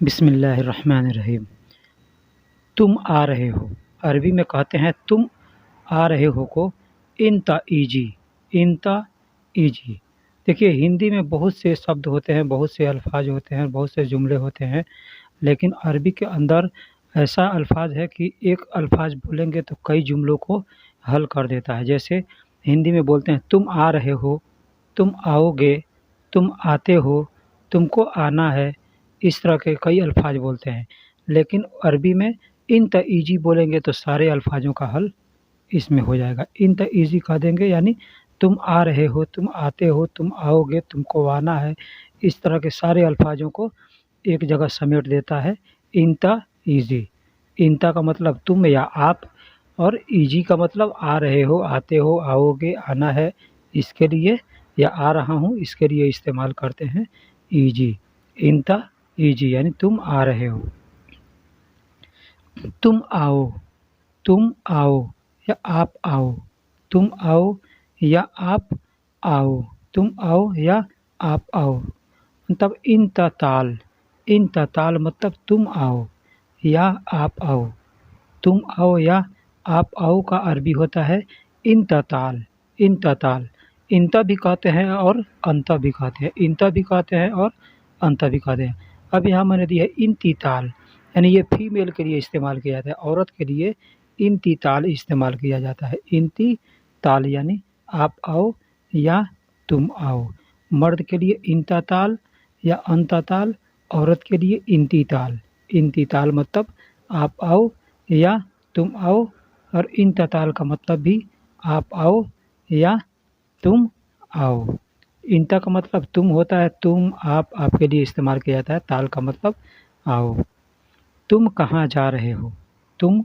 बिस्मिल्लाहिर्रहमानिर्रहीम। तुम आ रहे हो, अरबी में कहते हैं तुम आ रहे हो को इंता ईजी, इंता ईजी। देखिए, हिंदी में बहुत से शब्द होते हैं, बहुत से अल्फाज होते हैं, बहुत से जुमले होते हैं, लेकिन अरबी के अंदर ऐसा अल्फाज है कि एक अल्फाज बोलेंगे तो कई जुमलों को हल कर देता है। जैसे हिंदी में बोलते हैं तुम आ रहे हो, तुम आओगे, तुम आते हो, तुमको आना है, इस तरह के कई अल्फाज बोलते हैं। लेकिन अरबी में इन त ईजी बोलेंगे तो सारे अल्फाजों का हल इसमें हो जाएगा। इन त ईजी कह देंगे यानी तुम आ रहे हो, तुम आते हो, तुम आओगे, तुमको आना है, इस तरह के सारे अल्फाजों को एक जगह समेट देता है इन त ईजी। इंता का मतलब तुम या आप, और ईजी का मतलब आ रहे हो, आते हो, आओगे, आना है, इसके लिए, या आ रहा हूँ इसके लिए इस्तेमाल करते हैं ईजी। इंता ईजी यानी तुम आ रहे हो। तुम आओ, तुम आओ या आप आओ, तुम आओ या आप आओ, तुम आओ या आप आओ। तब इन ताल, इन ताल मतलब तुम आओ या आप आओ, तुम आओ या आप आओ का अरबी होता है इंता ताल, इंता ताल। इंता भी कहते हैं और अंता भी कहते हैं, इंता भी कहते हैं और अंता भी कहते हैं। अब यहाँ मैंने दिया है इंती ताल, यानी ये फीमेल के लिए इस्तेमाल किया जाता है, औरत के लिए इंती ताल इस्तेमाल किया जाता है। इंती ताल यानी आप आओ या तुम आओ। मर्द के लिए इंता ताल या अंता ताल, औरत के लिए इंती ताल। इंती ताल मतलब आप आओ या तुम आओ, और इन ताल का मतलब भी आप आओ या तुम आओ। इंता का मतलब तुम होता है, तुम आप आपके लिए इस्तेमाल किया जाता है। ताल का मतलब आओ। तुम कहाँ जा रहे हो, तुम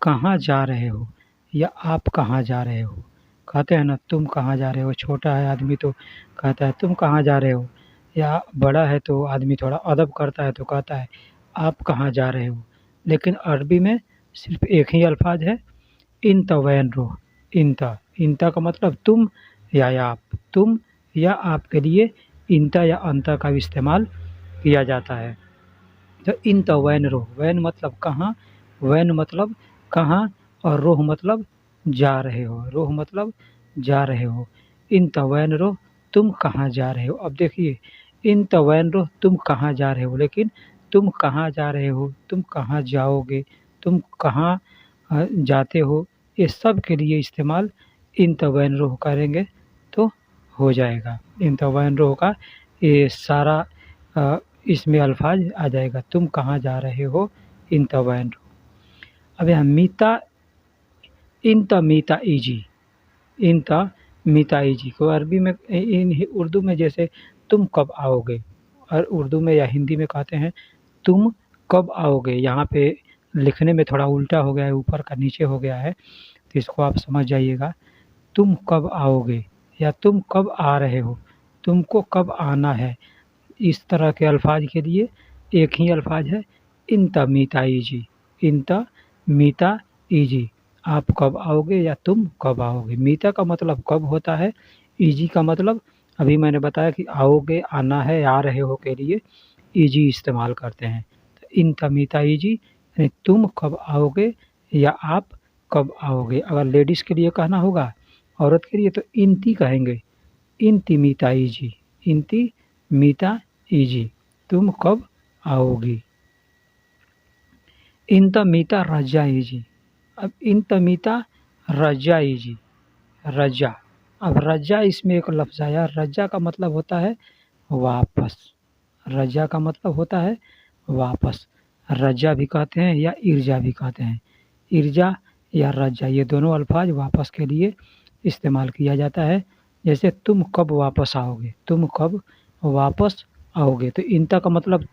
कहाँ जा रहे हो या आप कहाँ जा रहे हो। कहते हैं ना तुम कहाँ जा रहे हो, छोटा है आदमी तो कहता है तुम कहाँ जा रहे हो, या बड़ा है तो आदमी थोड़ा अदब करता है तो कहता है आप कहाँ जा रहे हो। लेकिन अरबी में सिर्फ एक ही अल्फाज है इंता वैन रो। इंता, इंता का मतलब तुम या आप, तुम या आपके लिए इंता या अंता का इस्तेमाल किया जाता है। तो इंता वैन रो, वैन मतलब कहाँ, वैन मतलब कहाँ, और रोह मतलब जा रहे हो, रोह मतलब जा रहे हो। इंता वैन रो तुम कहाँ जा रहे हो। अब देखिए, इंता वैन रो तुम कहाँ जा रहे हो, लेकिन तुम कहाँ जा रहे हो, तुम कहाँ जाओगे, तुम कहाँ जाते हो, ये सब के लिए इस्तेमाल इन तवैन रोह करेंगे तो हो जाएगा। इन तवैन रोह का ये सारा इसमें अल्फाज आ जाएगा। तुम कहाँ जा रहे हो, इन तवैन रोह। अब यहाँ मीता, इन त मीता ईजी, इन त मीता ईजी को अरबी में इन उर्दू में जैसे तुम कब आओगे, और उर्दू में या हिंदी में कहते हैं तुम कब आओगे। यहाँ पे लिखने में थोड़ा उल्टा हो गया है, ऊपर का नीचे हो गया है, तो इसको आप समझ जाइएगा। तुम कब आओगे या तुम कब आ रहे हो, तुमको कब आना है, इस तरह के अल्फाज के लिए एक ही अल्फाज है इंता मीता ईजी, इंता मीता ईजी। आप कब आओगे या तुम कब आओगे। मीता का मतलब कब होता है, ईजी का मतलब अभी मैंने बताया कि आओगे, आना है, आ रहे हो के लिए ईजी इस्तेमाल करते हैं। तो इंता मीता ईजी यानी तुम कब आओगे या आप कब आओगे। अगर लेडीज़ के लिए कहना होगा, औरत के लिए, तो इंती कहेंगे, इंती मीता ईजी, इंती मीता ईजी, तुम कब आओगी। इंता मीता रजा ईजी। अब इंता मीता रजा ईजी, रजा। अब रजा इसमें एक लफ्ज़ आया, रजा का मतलब होता है वापस, रजा का मतलब होता है वापस। रजा भी कहते हैं या इर्जा भी कहते हैं। इर्जा या रजा ये दोनों अल्फाज वापस के लिए इस्तेमाल किया जाता है। जैसे तुम कब वापस आओगे, तुम कब वापस आओगे। तो इंता का मतलब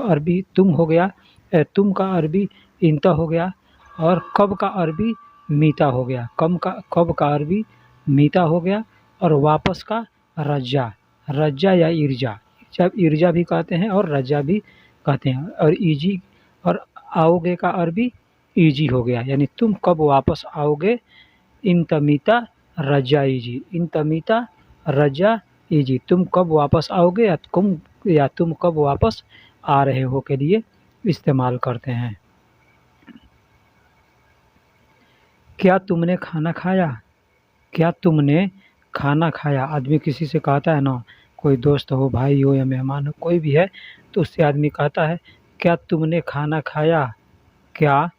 अरबी तुम हो गया, तुम का अरबी इंता हो गया, और कब का अरबी मीता हो गया। कब का अरबी मीता हो गया, और वापस का रजा, रजा या इर्जा। जब इर्जा भी कहते हैं और रजा भी कहते हैं। और ईजी और आओगे का अरबी ईजी हो गया, यानी तुम कब वापस आओगे। इन तमीता रजा ईजी, इन तमीता रजा ईजी, तुम कब वापस आओगे या तुम कब वापस आ रहे हो के लिए इस्तेमाल करते हैं। क्या तुमने खाना खाया? क्या तुमने खाना खाया? आदमी किसी से कहता है ना, कोई दोस्त हो, भाई हो या मेहमान हो, कोई भी है, तो उससे आदमी कहता है क्या तुमने खाना खाया? क्या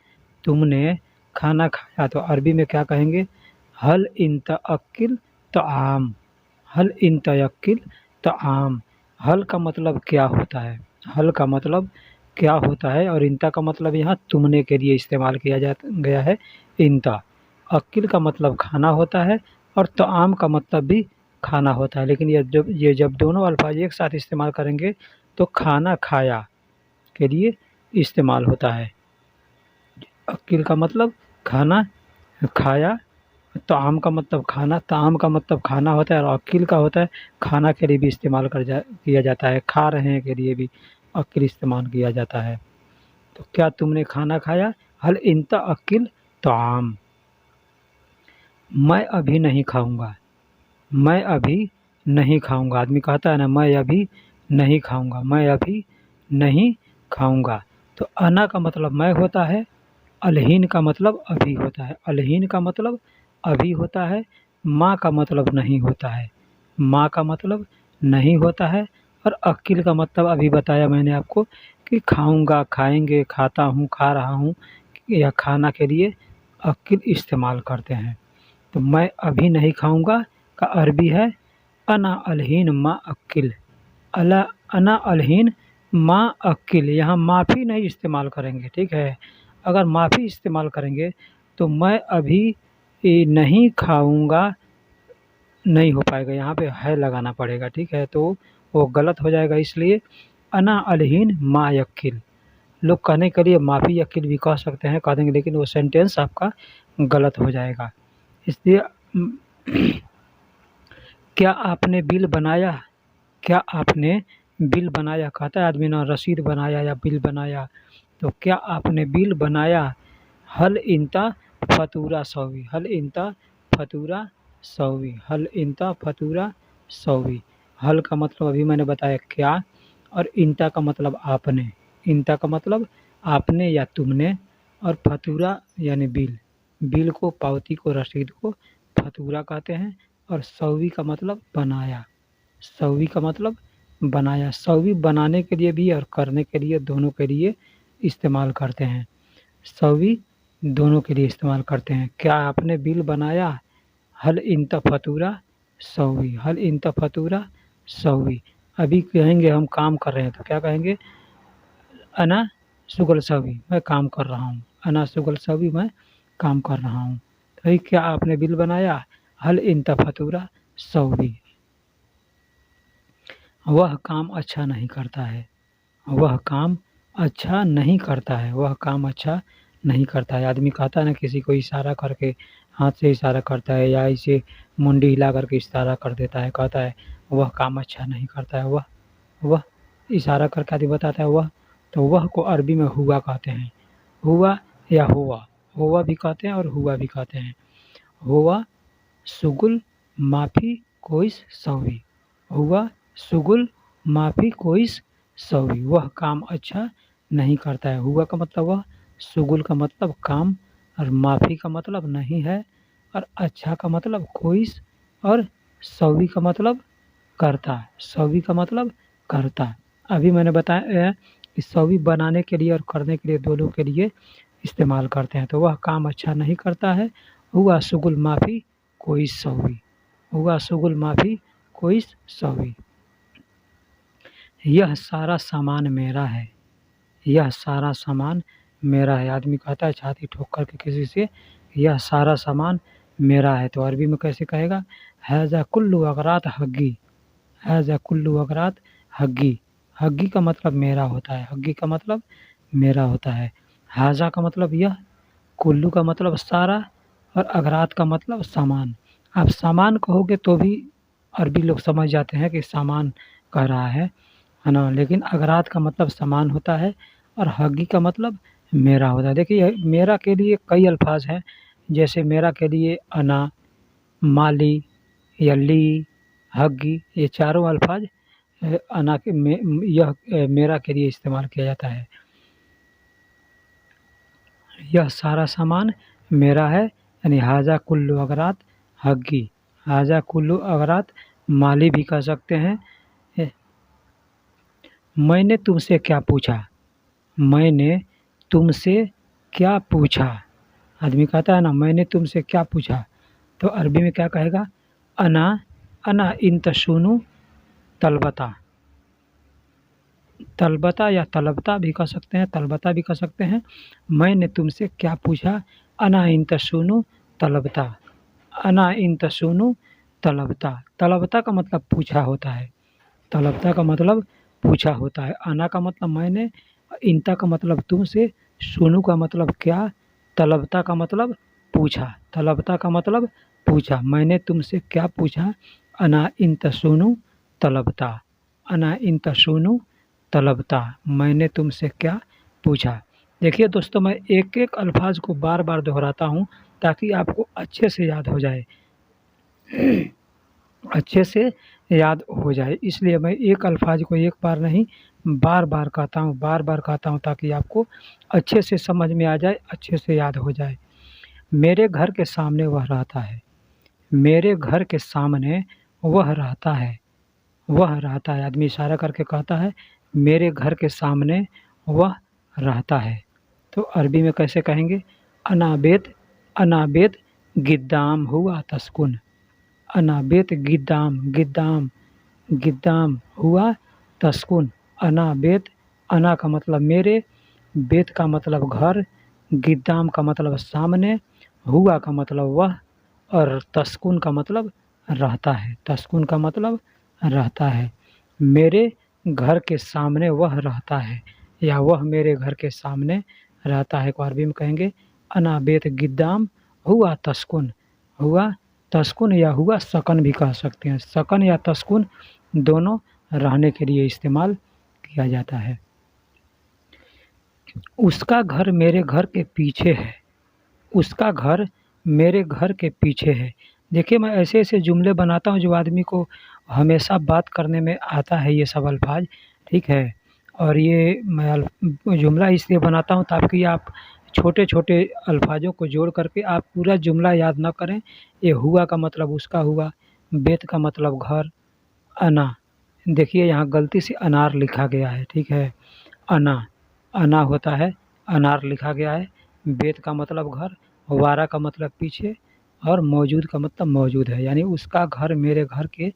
तुमने खाना खाया? तो अरबी में क्या कहेंगे? हल इंत अक्किल तआम। हल इंत यक्किल तआम। हल का मतलब क्या होता है? हल का मतलब क्या होता है, और इंता का मतलब यहाँ तुमने के लिए इस्तेमाल किया जा गया है। इंता अक्किल का मतलब खाना होता है, और तआम का मतलब भी खाना होता है, लेकिन ये जब दोनों अल्फाज एक साथ इस्तेमाल करेंगे तो खाना खाया के लिए इस्तेमाल होता है। अक्किल का मतलब खाना खाया, ताम का मतलब खाना, ताम का मतलब खाना होता है, और अक्किल का होता है खाना के लिए भी इस्तेमाल किया जाता है, खा रहे हैं के लिए भी अक्किल इस्तेमाल किया जाता है। तो क्या तुमने खाना खाया? हल इंता अक्किल ताम। मैं अभी नहीं खाऊंगा। मैं अभी नहीं खाऊंगा। आदमी कहता है ना, मैं अभी नहीं खाऊंगा, मैं अभी नहीं खाऊंगा। तो अना का मतलब मैं होता है, अलहीन का मतलब अभी होता है। अलहीन का मतलब अभी होता है। माँ का मतलब नहीं होता है। माँ का मतलब नहीं होता है। और अक्किल का मतलब अभी बताया मैंने आपको कि खाऊंगा, खाएंगे, खाता हूँ, खा रहा हूँ, या खाना के लिए अक्किल इस्तेमाल करते हैं। तो मैं अभी नहीं खाऊंगा का अरबी है अना अलहीन माँ अक्किल। अला अना अलहीन माँ अक्किल। यहाँ माफ़ी नहीं इस्तेमाल करेंगे, ठीक है। अगर माफ़ी इस्तेमाल करेंगे तो मैं अभी नहीं खाऊंगा नहीं हो पाएगा, यहाँ पे है लगाना पड़ेगा, ठीक है, तो वो गलत हो जाएगा। इसलिए अना अलहीन माँ यक्किल। लोग कहने के लिए माफ़ी यक्किल भी कह सकते हैं, कह देंगे, लेकिन वो सेंटेंस आपका गलत हो जाएगा। इसलिए क्या आपने बिल बनाया? क्या आपने बिल बनाया? कहता है आदमी ना, रसीद बनाया या बिल बनाया। तो क्या आपने बिल बनाया? हल इंता फतूरा सौवी। हल इंता फतूरा सौवी। हल इंता फतूरा सौवी। हल का मतलब अभी मैंने बताया क्या, और इंता का मतलब आपने। इंता का मतलब आपने या तुमने, और फतूरा यानी बिल। बिल को, पावती को, रसीद को फतूरा कहते हैं। और सौवी का मतलब बनाया। सौवी का मतलब बनाया। सौवी बनाने के लिए भी और करने के लिए, दोनों के लिए इस्तेमाल करते हैं। सौवी दोनों के लिए इस्तेमाल करते हैं। क्या आपने बिल बनाया? हल इंत फतूरा सौवी। हल इंत फतूरा सौवी। अभी कहेंगे हम काम कर रहे हैं, तो क्या कहेंगे? अना शुगल सौवी, मैं काम कर रहा हूँ। अना शुगल सौवी, मैं काम कर रहा हूँ। तो क्या आपने बिल बनाया? हल इंत फतूरा सौवी। वह काम अच्छा नहीं करता है। वह काम अच्छा नहीं करता है। वह काम अच्छा नहीं करता है। आदमी कहता है ना, किसी को इशारा करके, हाथ से इशारा करता है या इसे मुंडी हिला करके इशारा कर देता है, कहता है वह काम अच्छा नहीं करता है। वह इशारा करके आदमी बताता है वह। तो वह को अरबी में हुआ कहते हैं। हुआ या हुआ, हुआ भी कहते हैं और हुआ भी कहते हैं। हुआ शुगुल माफ़ी कोइस सौवी। हुआ शुगुल माफ़ी कोइस सौवी। वह काम अच्छा नहीं करता है। हुआ का मतलब वह, शुगुल का मतलब काम, और माफ़ी का मतलब नहीं है, और अच्छा का मतलब कोइस, और सौवी का मतलब करता। सौवी का मतलब करता। अभी मैंने बताया है कि सौवी बनाने के लिए और करने के लिए, दोनों के लिए इस्तेमाल करते हैं। तो वह काम अच्छा नहीं करता है। हुआ शुगुल माफ़ी कोई सौवी। हुआ शुगुल माफ़ी कोई सौवी। यह सारा सामान मेरा है। यह सारा सामान मेरा है। आदमी कहता है छाती ठोक कर के किसी से, यह सारा सामान मेरा है। तो अरबी में कैसे कहेगा? हैज़ा Kullu अगरात huggy. हैज़ा Kullu अगरात huggy. Huggy का मतलब मेरा होता है। हग्गी का मतलब मेरा होता है। हाजा का मतलब यह, कुल्लू का मतलब सारा, और अगरात का मतलब सामान। आप सामान कहोगे तो भी अरबी लोग समझ जाते हैं कि सामान कह रहा है ना, लेकिन अगरात का मतलब सामान होता है, और हग्गी का मतलब मेरा होता है। देखिए, मेरा के लिए कई अल्फाज हैं, जैसे मेरा के लिए अना, माली या ली, हग्गी, ये चारों अल्फाज अना के में, यह मेरा के लिए इस्तेमाल किया जाता है। यह सारा सामान मेरा है, यानी हाजा कुल्लु अगरात हग्गी। हाजा कुल्लु अगरात माली भी कह सकते हैं। मैंने तुमसे क्या पूछा, मैंने तुमसे क्या पूछा। आदमी कहता है ना मैंने तुमसे क्या पूछा, तो अरबी में क्या कहेगा, अना अना इन तशुनु तलबता। तलबता या तलबता भी कह सकते हैं, तलबता भी कह सकते हैं। मैंने तुमसे क्या पूछा, अना इन तशुनु तलबता। अना इन तशुनु तलबता। तलबता का मतलब पूछा होता है, तलबता का मतलब पूछा होता है। अना का मतलब मैंने, इंता का मतलब तुमसे, सुनु का मतलब क्या, तलबता का मतलब पूछा। तलबता का मतलब पूछा। मैंने तुमसे क्या पूछा, अना इन तशुनु तलबता। अना इन तशुनु तलबता, मैंने तुमसे क्या पूछा। देखिए दोस्तों, मैं एक एक अल्फाज को बार बार दोहराता हूँ ताकि आपको अच्छे से याद हो जाए, अच्छे से याद हो जाए। इसलिए मैं एक अल्फाज को एक बार नहीं बार बार कहता हूँ, बार बार कहता हूँ ताकि आपको अच्छे से समझ में आ जाए, अच्छे से याद हो जाए। मेरे घर के सामने वह रहता है। मेरे घर के सामने वह रहता है। वह रहता है, आदमी इशारा करके कहता है मेरे घर के सामने वह रहता है। तो अरबी में कैसे कहेंगे, अनाबेत अनाबेत गिद्दाम हुआ तस्कुन। अनाबेत गिद्दाम, गिद्दाम गिद्दाम हुआ तस्कुन। अना बेत, अना का मतलब मेरे, बेत का मतलब घर, गिद्दाम का मतलब सामने, हुआ का मतलब वह, और तस्कुन का मतलब रहता है। तस्कुन का मतलब रहता है। मेरे घर के सामने वह रहता है, या वह मेरे घर के सामने रहता है को अरबी में कहेंगे अना बेत गिद्दाम हुआ तस्कुन। हुआ तस्कुन या हुआ सकन भी कह सकते हैं। सकन या तस्कुन दोनों रहने के लिए इस्तेमाल किया जाता है। उसका घर मेरे घर के पीछे है। उसका घर मेरे घर के पीछे है। देखिए, मैं ऐसे ऐसे जुमले बनाता हूँ जो आदमी को हमेशा बात करने में आता है, ये सब अल्फाज, ठीक है। और ये मैं जुमला इसलिए बनाता हूँ ताकि आप छोटे छोटे अल्फाजों को जोड़ करके आप पूरा जुमला याद ना करें। ये हुआ का मतलब उसका हुआ, बेत का मतलब घर, अना, देखिए यहाँ गलती से अनार लिखा गया है, ठीक है। अना, अना होता है, अनार लिखा गया है। बेत का मतलब घर, वारा का मतलब पीछे, और मौजूद का मतलब मौजूद है, यानी उसका घर मेरे घर के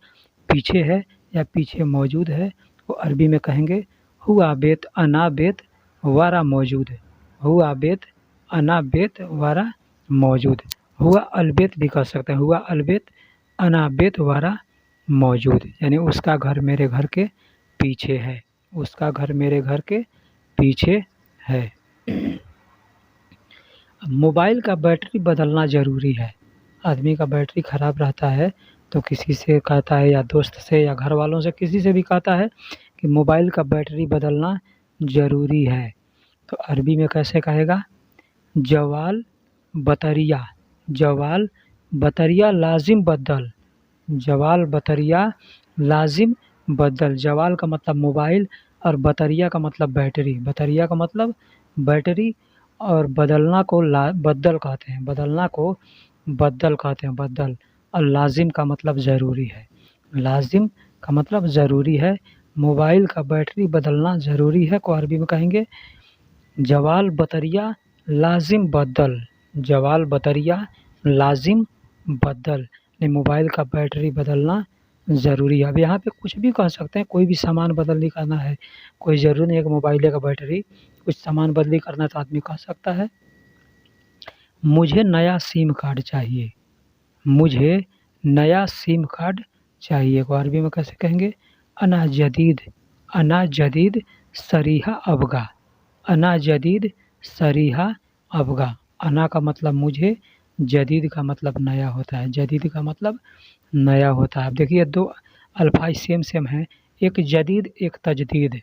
पीछे है या पीछे मौजूद है। वो अरबी में कहेंगे हुआ बेत अना बेत वारा मौजूद है। हुआ बेत अना बेत वारा मौजूद। हुआ अलबेत भी कह सकते हैं। हुआ अलबेत अना बेत वारा मौजूद, यानी उसका घर मेरे घर के पीछे है। उसका घर मेरे घर के पीछे है। मोबाइल का बैटरी बदलना ज़रूरी है। आदमी का बैटरी ख़राब रहता है तो किसी से कहता है, या दोस्त से या घर वालों से, किसी से भी कहता है कि मोबाइल का बैटरी बदलना ज़रूरी है। तो अरबी में कैसे कहेगा, जवाल बतरिया। जवाल बतरिया लाजिम बदल। जवाल बतरिया लाजिम बदल। जवाल का मतलब मोबाइल और बतरिया का मतलब बैटरी। बतरिया का मतलब बैटरी, और बदलना को बदल कहते हैं। बदलना को बदल कहते हैं, बदल। और लाजिम का मतलब ज़रूरी है। लाजिम का मतलब ज़रूरी है। मोबाइल का बैटरी बदलना ज़रूरी है को अरबी में कहेंगे जवाल बतरिया लाजिम बदल। जवाल बतरिया लाजिम बदल, ने मोबाइल का बैटरी बदलना ज़रूरी है। अब यहाँ पे कुछ भी कह सकते हैं, कोई भी सामान बदली करना है, कोई ज़रूरी नहीं है कि मोबाइल का बैटरी, कुछ सामान बदली करना तो आदमी कह सकता है मुझे नया सिम कार्ड चाहिए। मुझे नया सिम कार्ड चाहिए को अरबी में कैसे कहेंगे, अना जदीद। अना जदीद सरीहा अबगा। अना जदीद सरीहा अबगा। अना का मतलब मुझे, जदीद का मतलब नया होता है। जदीद का मतलब नया होता है। अब देखिए दो अल्फाज सेम सेम हैं, एक जदीद एक तजदीद।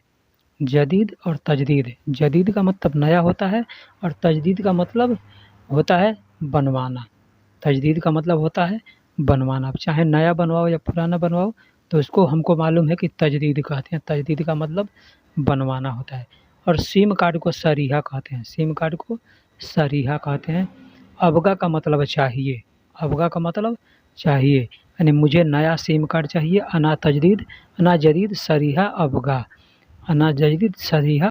जदीद और तजदीद। जदीद का मतलब नया होता है और तजदीद का मतलब होता है बनवाना। तजदीद का मतलब होता है बनवाना। अब चाहे नया बनवाओ या पुराना बनवाओ तो उसको हमको मालूम है कि तजदीद कहते हैं। तजदीद का मतलब बनवाना होता है। और सिम कार्ड को सरीहा कहते हैं। सिम कार्ड को सरीहा कहते हैं। अबगा का मतलब चाहिए, अबगा का मतलब चाहिए, यानी मुझे नया सिम कार्ड चाहिए। अना तजदीद सरीहा अबगा, अना जदीद सरीहा